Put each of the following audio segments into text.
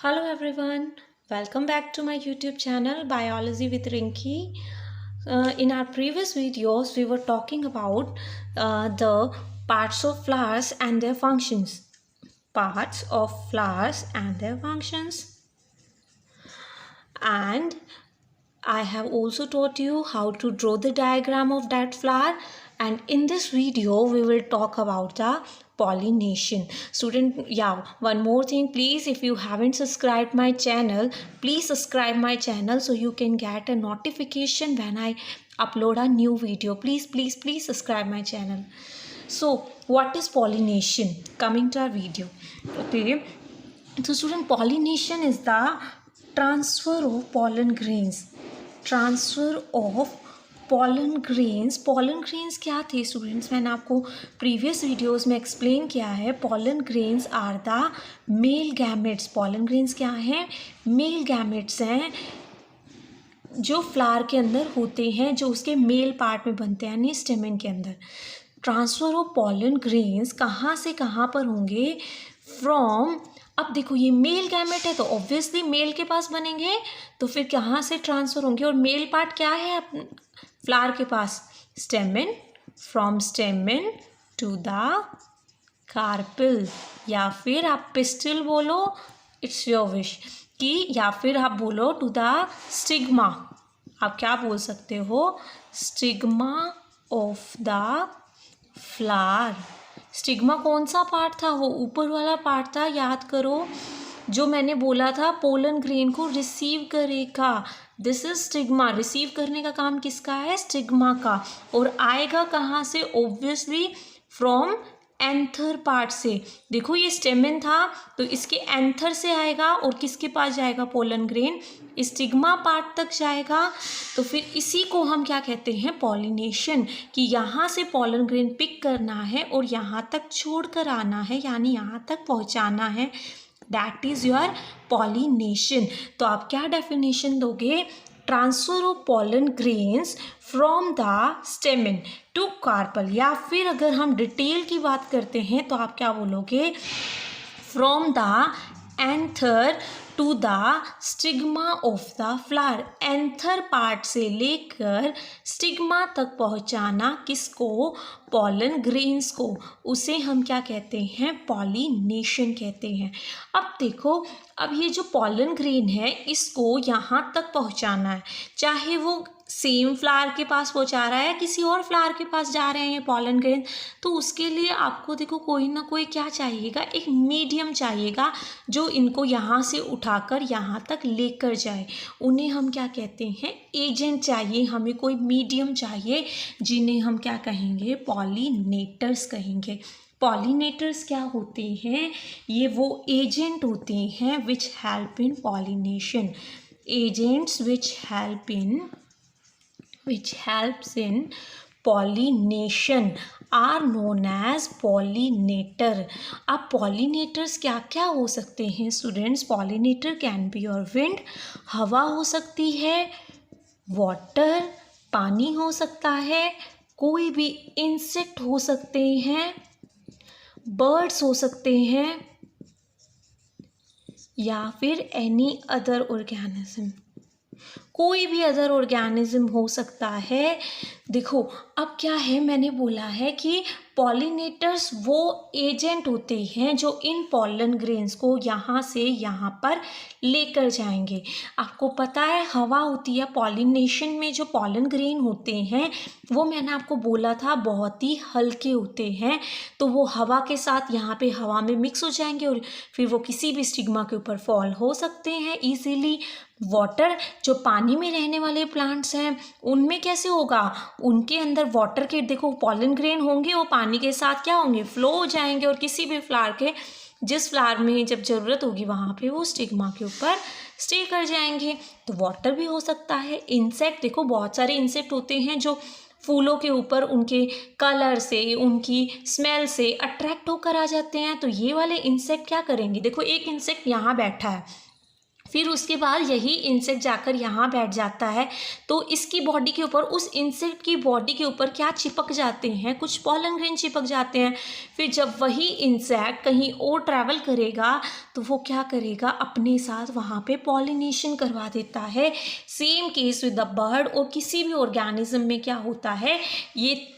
Hello everyone, welcome back to my YouTube channel Biology with Rinki. In our previous videos, we were talking about the parts of flowers and their functions. Parts of flowers and their functions. And I have also taught you how to draw the diagram of that flower, and in this video we will talk about the pollination. One more thing, please, if you haven't subscribed my channel, please subscribe my channel so you can get a notification when I upload a new video. Please subscribe my channel. So what is pollination? Coming to our video. Okay, so student, pollination is the transfer of pollen grains. Transfer of pollen grains क्या थे students? मैंने आपको previous videos में explain किया है. Pollen grains are the male gametes. Pollen grains क्या हैं? Male gametes हैं जो फ्लावर के अंदर होते हैं, जो उसके मेल पार्ट में बनते हैं यानी स्टेमन के अंदर. ट्रांसफ़र ऑफ पॉलन ग्रेन्स कहाँ से कहाँ पर होंगे? फ्रॉम, अब देखो ये मेल गैमेट है तो ऑब्वियसली मेल के पास बनेंगे, तो फिर कहाँ से ट्रांसफ़र होंगे? और मेल पार्ट क्या है फ्लावर के पास? Stamen. From stamen to the carpel, या फिर आप पिस्टिल बोलो, इट्स योर विश कि, या फिर आप बोलो टू द स्टिग्मा. आप क्या बोल सकते हो? Stigma of the flower. Stigma कौन सा पार्ट था? वो ऊपर वाला पार्ट था, याद करो, जो मैंने बोला था पोलन ग्रेन को रिसीव करेगा. This is stigma. रिसीव करने का काम किसका है? स्टिग्मा का. और आएगा कहाँ से? ऑब्वियसली फ्रॉम एंथर पार्ट से. देखो ये स्टेमन था तो इसके एंथर से आएगा, और किसके पास जाएगा पोलन ग्रेन? स्टिग्मा पार्ट तक जाएगा. तो फिर इसी को हम क्या कहते हैं? पॉलिनेशन. कि यहाँ से पॉलन ग्रेन पिक करना है और यहाँ तक छोड़ कर आना है, यानी यहाँ तक पहुँचाना है. That is your pollination. तो आप क्या डेफिनेशन दोगे? Transfer of pollen grains from the stamen to carpel. या फिर अगर हम डिटेल की बात करते हैं तो आप क्या बोलोगे? From the anther to the stigma of the flower. Anther part से लेकर स्टिग्मा तक पहुंचाना किसको? पॉलन ग्रेन्स को. उसे हम क्या कहते हैं? पॉलिनेशन कहते हैं. अब देखो, अब ये जो पॉलन ग्रेन है इसको यहाँ तक पहुँचाना है, चाहे वो सेम फ्लावर के पास पहुँचा रहा है, किसी और फ्लावर के पास जा रहे हैं ये पॉलन ग्रेन, तो उसके लिए आपको देखो कोई ना कोई क्या चाहिएगा? एक मीडियम चाहिएगा जो इनको यहाँ से उठाकर यहाँ तक लेकर जाए. उन्हें हम क्या कहते हैं? एजेंट चाहिए. हमें कोई मीडियम चाहिए जिन्हें हम क्या कहेंगे? पॉलिनेटर्स कहेंगे. पॉलिनेटर्स क्या होते हैं? ये वो एजेंट होते हैं which help in pollination. Agents which helps in pollination are known as pollinator. अब pollinators क्या क्या हो सकते हैं students? pollinator can be your wind, हवा हो सकती है, water, पानी हो सकता है, कोई भी इंसेक्ट हो सकते हैं, बर्ड्स हो सकते हैं, या फिर एनी अदर ऑर्गेनिज्म. कोई भी अदर ऑर्गेनिज्म हो सकता है. देखो अब क्या है, मैंने बोला है कि पॉलिनेटर्स वो एजेंट होते हैं जो इन पॉलन ग्रेन्स को यहाँ से यहाँ पर लेकर जाएंगे. आपको पता है हवा होती है पॉलिनेशन में. जो पॉलन ग्रेन होते हैं वो मैंने आपको बोला था बहुत ही हल्के होते हैं, तो वो हवा के साथ यहाँ पे हवा में मिक्स हो जाएंगे और फिर वो किसी भी स्टिग्मा के ऊपर फॉल हो सकते हैं ईजीली. वाटर, जो पानी में रहने वाले प्लांट्स हैं उनमें कैसे होगा? उनके अंदर वाटर के देखो पॉलन ग्रेन होंगे, वो पानी के साथ क्या होंगे? फ्लो हो जाएंगे, और किसी भी फ्लावर के जिस फ्लावर में जब ज़रूरत होगी वहाँ पे वो स्टिग्मा के ऊपर स्टे कर जाएंगे. तो वाटर भी हो सकता है. इंसेक्ट, देखो बहुत सारे इंसेक्ट होते हैं जो फूलों के ऊपर उनके कलर से, उनकी स्मेल से अट्रैक्ट होकर आ जाते हैं. तो ये वाले इंसेक्ट क्या करेंगे? देखो एक इंसेक्ट यहाँ बैठा है, फिर उसके बाद यही इंसेक्ट जाकर यहाँ बैठ जाता है, तो इसकी बॉडी के ऊपर, उस इंसेक्ट की बॉडी के ऊपर क्या चिपक जाते हैं, कुछ पॉलन ग्रेन चिपक जाते हैं। फिर जब वही इंसेक्ट कहीं और ट्रैवल करेगा तो वो क्या करेगा, अपने साथ वहाँ पे पॉलिनेशन करवा देता है। Same case with the bird. और किसी भी ऑर्गेनिज्म में क्या होता है, ये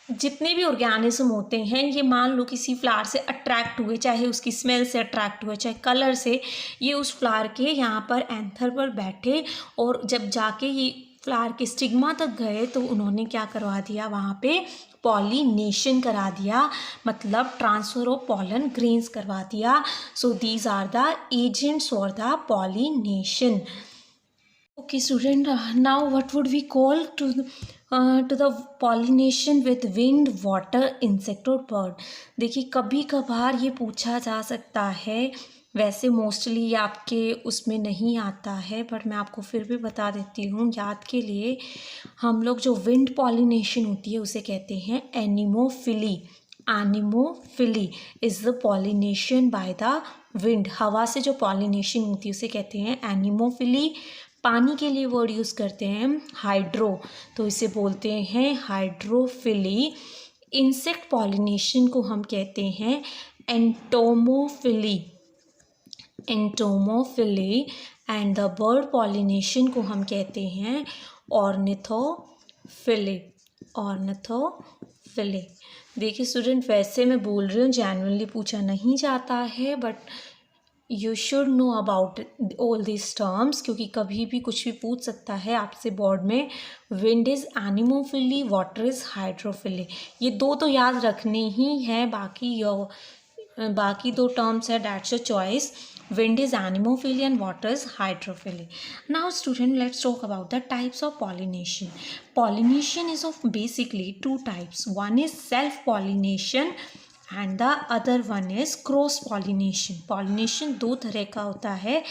जितने भी ऑर्गेनिज्म होते हैं, ये मान लो किसी फ्लावर से अट्रैक्ट हुए, चाहे उसकी स्मेल से अट्रैक्ट हुए, चाहे कलर से, ये उस फ्लावर के यहाँ पर एंथर पर बैठे और जब जाके ये फ्लावर के स्टिग्मा तक गए तो उन्होंने क्या करवा दिया, वहाँ पे पॉलिनेशन करा दिया, मतलब ट्रांसफर ऑफ पॉलन ग्रेन्स करवा दिया। So these are the agents for the pollination. Okay, student, now what would we call to the pollination with wind, water, insect और bird? देखिए कभी कभार ये पूछा जा सकता है, वैसे मोस्टली ये आपके उसमें नहीं आता है, बट मैं आपको फिर भी बता देती हूँ याद के लिए। हम लोग जो विंड पॉलिनेशन होती है उसे कहते हैं anemophily. Anemophily is the pollination by the wind. हवा से जो पॉलिनेशन होती है उसे कहते हैं एनिमोफिली। पानी के लिए वर्ड यूज़ करते हैं हाइड्रो, तो इसे बोलते हैं हाइड्रोफिली। इंसेक्ट पॉलिनेशन को हम कहते हैं entomophily. Entomophily. And the bird pollination को हम कहते हैं ऑर्निथोफिली। ऑर्निथोफिली। देखिए स्टूडेंट, वैसे मैं बोल रही हूँ, जेन्युइनली पूछा नहीं जाता है, but you should know about all this terms, क्योंकि कभी भी कुछ भी पूछ सकता है आपसे बोर्ड में। Wind is anemophily, water is hydrophily. ये दो तो याद रखने ही है, बाकी दो टर्म्स है, that's your choice. Wind is anemophily and water is hydrophily. Now student, let's talk about the types of pollination. Pollination is of basically two types. One is self-pollination and the other one is cross-pollination. Pollination दो तरह का होता है,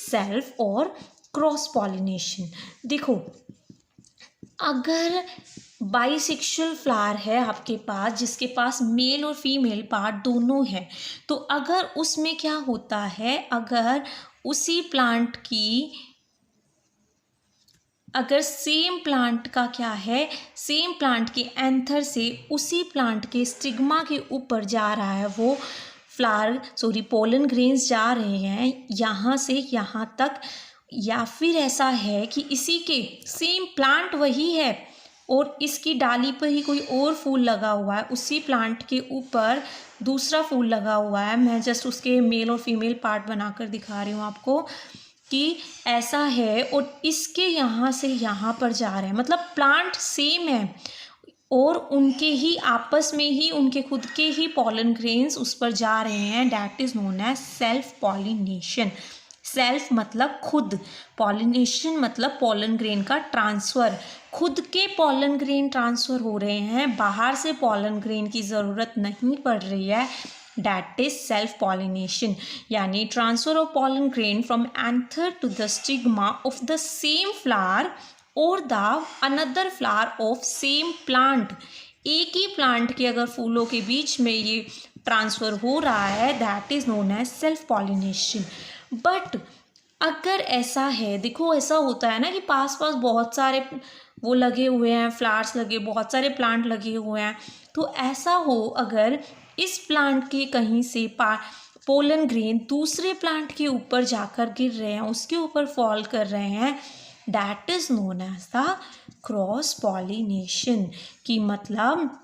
self और cross-pollination. देखो, अगर bisexual flower है आपके पास, जिसके पास मेल और फीमेल पार्ट दोनों हैं, तो अगर उसमें क्या होता है, अगर उसी प्लांट की, अगर सेम प्लांट का क्या है, सेम प्लांट के एंथर से उसी प्लांट के स्टिग्मा के ऊपर जा रहा है वो फ्लावर, पोलन ग्रेन्स जा रहे हैं यहाँ से यहाँ तक, या फिर ऐसा है कि इसी के सेम प्लांट वही है और इसकी डाली पर ही कोई और फूल लगा हुआ है, उसी प्लांट के ऊपर दूसरा फूल लगा हुआ है। मैं जस्ट उसके मेल और फीमेल पार्ट बनाकर दिखा रही हूँ आपको कि ऐसा है, और इसके यहाँ से यहाँ पर जा रहे हैं, मतलब प्लांट सेम है और उनके ही आपस में ही उनके खुद के ही पॉलन ग्रेन्स उस पर जा रहे हैं। That is known as self pollination. Self मतलब खुद, पॉलिनेशन मतलब पॉलन ग्रेन का ट्रांसफ़र। खुद के पॉलन ग्रेन ट्रांसफ़र हो रहे हैं, बाहर से पॉलन ग्रेन की ज़रूरत नहीं पड़ रही है। डैट इज सेल्फ पॉलिनेशन, यानी transfer of pollen grain from anther to the stigma of the same flower और the another flower of same plant. एक ही प्लांट के अगर फूलों के बीच में ये ट्रांसफ़र हो रहा है, that is known as self pollination. But अगर ऐसा है, देखो ऐसा होता है ना कि पास पास बहुत सारे वो लगे हुए हैं, फ्लावर्स लगे, बहुत सारे प्लांट लगे हुए हैं, तो ऐसा हो अगर इस प्लांट के कहीं से पोलन ग्रेन दूसरे प्लांट के ऊपर जाकर गिर रहे हैं, उसके ऊपर फॉल कर रहे हैं, that is known as the cross pollination. की मतलब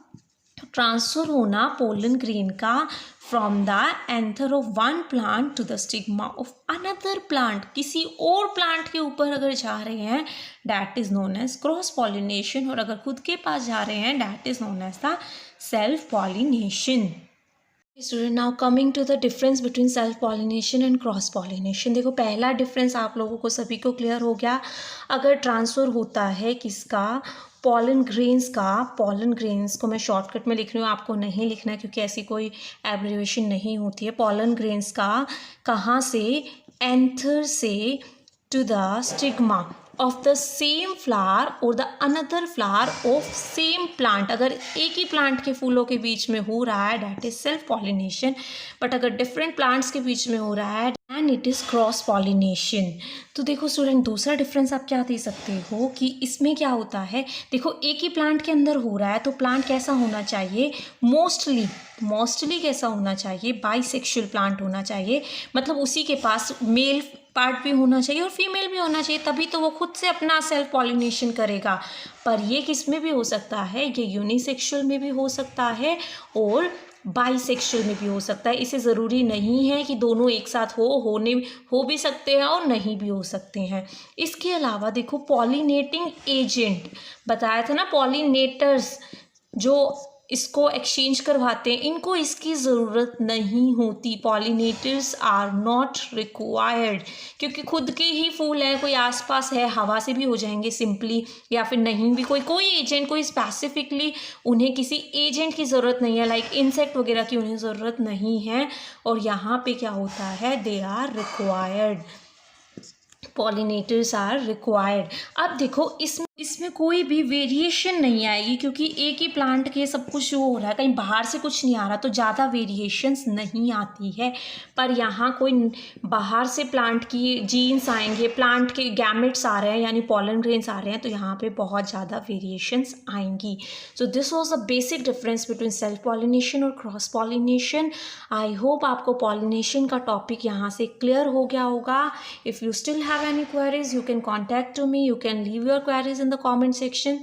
ट्रांसफ़र होना पोलन ग्रेन का from the anther of one plant to the stigma of another plant, किसी और प्लांट के ऊपर अगर जा रहे हैं, that is known as cross pollination. और अगर खुद के पास जा रहे हैं, that is known as the self pollination. Student, now coming to the difference between self pollination and cross pollination. देखो पहला डिफरेंस आप लोगों को सभी को क्लियर हो गया। अगर ट्रांसफ़र होता है किसका, पॉलन ग्रेन्स का, पॉलन ग्रेन्स को मैं शॉर्टकट में लिख रही हूँ, आपको नहीं लिखना है क्योंकि ऐसी कोई एब्रिविएशन नहीं होती है। पॉलन ग्रेन्स का कहाँ से, एंथर से to the stigma, of the same flower or the another flower of same plant. अगर एक ही प्लांट के फूलों के बीच में हो रहा है that is self pollination, but अगर डिफरेंट प्लांट्स के बीच में हो रहा है and it is cross pollination. तो देखो स्टूडेंट, दूसरा डिफरेंस आप क्या दे सकते हो कि इसमें क्या होता है, देखो एक ही प्लांट के अंदर हो रहा है तो प्लांट कैसा होना चाहिए, मोस्टली कैसा होना चाहिए, बाइसेक्सुअल प्लांट होना चाहिए, मतलब उसी के पास मेल पार्ट भी होना चाहिए और फीमेल भी होना चाहिए, तभी तो वो खुद से अपना सेल्फ पॉलिनेशन करेगा। पर ये किस में भी हो सकता है, ये यूनिसेक्सुअल में भी हो सकता है और बाइसेक्सुअल में भी हो सकता है। इसे ज़रूरी नहीं है कि दोनों एक साथ हो भी सकते हैं और नहीं भी हो सकते हैं। इसके अलावा देखो पॉलिनेटिंग एजेंट बताया था ना, पॉलिनेटर्स जो इसको एक्सचेंज करवाते हैं, इनको इसकी ज़रूरत नहीं होती। पॉलिनेटर्स आर नॉट रिक्वायर्ड, क्योंकि खुद के ही फूल हैं, कोई आसपास है, हवा से भी हो जाएंगे सिंपली, या फिर नहीं भी कोई एजेंट, कोई स्पेसिफिकली उन्हें किसी एजेंट की ज़रूरत नहीं है, लाइक इंसेक्ट वगैरह की उन्हें ज़रूरत नहीं है। और यहाँ पे क्या होता है, they are required, pollinators are required. अब देखो इसमें कोई भी वेरिएशन नहीं आएगी, क्योंकि एक ही प्लांट के सब कुछ जो हो रहा है, कहीं बाहर से कुछ नहीं आ रहा, तो ज़्यादा वेरिएशंस नहीं आती है। पर यहाँ कोई बाहर से प्लांट की जीन्स आएंगे, प्लांट के गैमेट्स आ रहे हैं यानी पॉलन ग्रेन्स आ रहे हैं, तो यहाँ पे बहुत ज़्यादा वेरिएशंस आएंगी। So this was a basic difference between self pollination और क्रॉस पॉलिनेशन। आई होप आपको पॉलिनेशन का टॉपिक यहाँ से क्लियर हो गया होगा। If you still have any queries, you can contact to me, you can leave your queries in the comment section.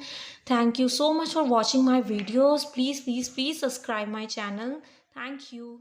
Thank you so much for watching my videos. Please subscribe my channel. Thank you.